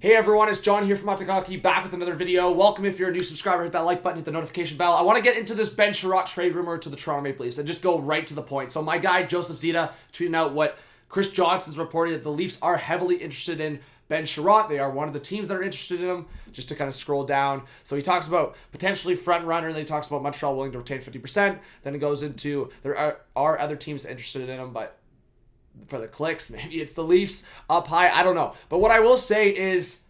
Hey everyone, it's John here from MCKAY, back with another video. Welcome if you're a new subscriber, hit that like button, hit the notification bell. I want to get into this Ben Chiarot trade rumor to the Toronto Maple Leafs and just go right to the point. So my guy, Joseph Zeta, tweeting out what Chris Johnston's reported that the Leafs are heavily interested in Ben Chiarot. They are one of the teams that are interested in him, just to kind of scroll down. So he talks about potentially front runner, and then he talks about Montreal willing to retain 50%. Then it goes into there are other teams interested in him, but for the clicks, maybe it's the Leafs up high. I don't know. But what I will say is,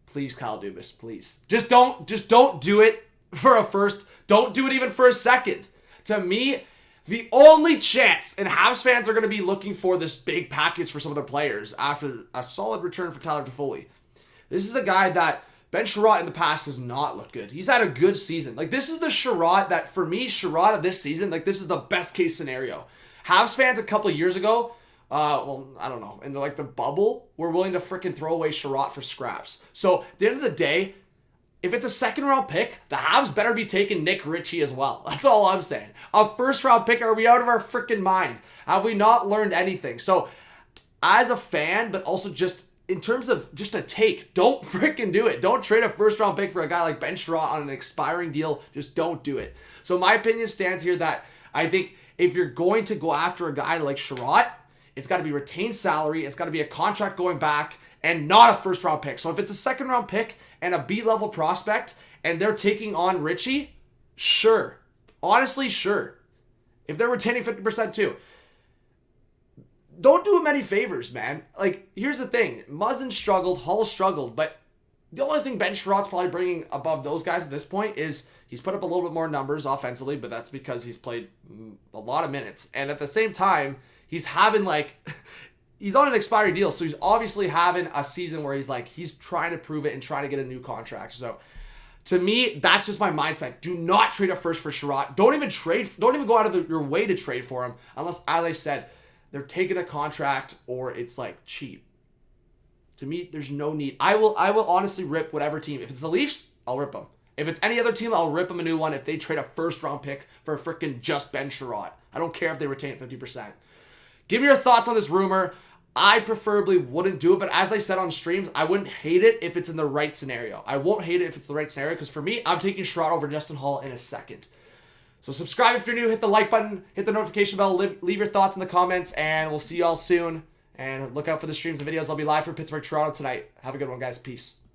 please, Kyle Dubas, please. Just don't do it for a first. Don't do it even for a second. To me, the only chance, and Habs fans are going to be looking for this big package for some of their players after a solid return for Tyler Toffoli. This is a guy that Ben Chiarot in the past has not looked good. He's had a good season. Like, this is the Chiarot that, for me, Chiarot of this season, like, this is the best case scenario. Habs fans a couple of years ago, I don't know, in the bubble, we're willing to freaking throw away Chiarot for scraps. So, at the end of the day, if it's a second round pick, the Habs better be taking Nick Ritchie as well. That's all I'm saying. A first round pick, are we out of our freaking mind? Have we not learned anything? So, as a fan, but also just in terms of just a take, don't freaking do it. Don't trade a first round pick for a guy like Ben Chiarot on an expiring deal. Just don't do it. So, my opinion stands here that I think if you're going to go after a guy like Chiarot, it's got to be retained salary. It's got to be a contract going back and not a first round pick. So if it's a second round pick and a B-level prospect and they're taking on Ritchie, sure. Honestly, sure. If they're retaining 50% too. Don't do him any favors, man. Like, here's the thing. Muzzin struggled. Hull struggled. But the only thing Ben Chiarot's probably bringing above those guys at this point is he's put up a little bit more numbers offensively, but that's because he's played a lot of minutes. And at the same time, he's having, he's on an expiry deal, so he's obviously having a season where he's trying to prove it and trying to get a new contract. So, to me, that's just my mindset. Do not trade a first for Chiarot. Don't even go out of your way to trade for him, unless, as I said, they're taking a contract or it's, cheap. To me, there's no need. I will honestly rip whatever team. If it's the Leafs, I'll rip them. If it's any other team, I'll rip them a new one if they trade a first-round pick for a freaking just Ben Chiarot. I don't care if they retain 50%. Give me your thoughts on this rumor. I preferably wouldn't do it, but as I said on streams, I wouldn't hate it if it's in the right scenario. I won't hate it if it's the right scenario, because for me, I'm taking Chiarot over Justin Holl in a second. So subscribe if you're new, hit the like button, hit the notification bell, leave your thoughts in the comments, and we'll see y'all soon. And look out for the streams and videos. I'll be live for Pittsburgh, Toronto tonight. Have a good one, guys. Peace.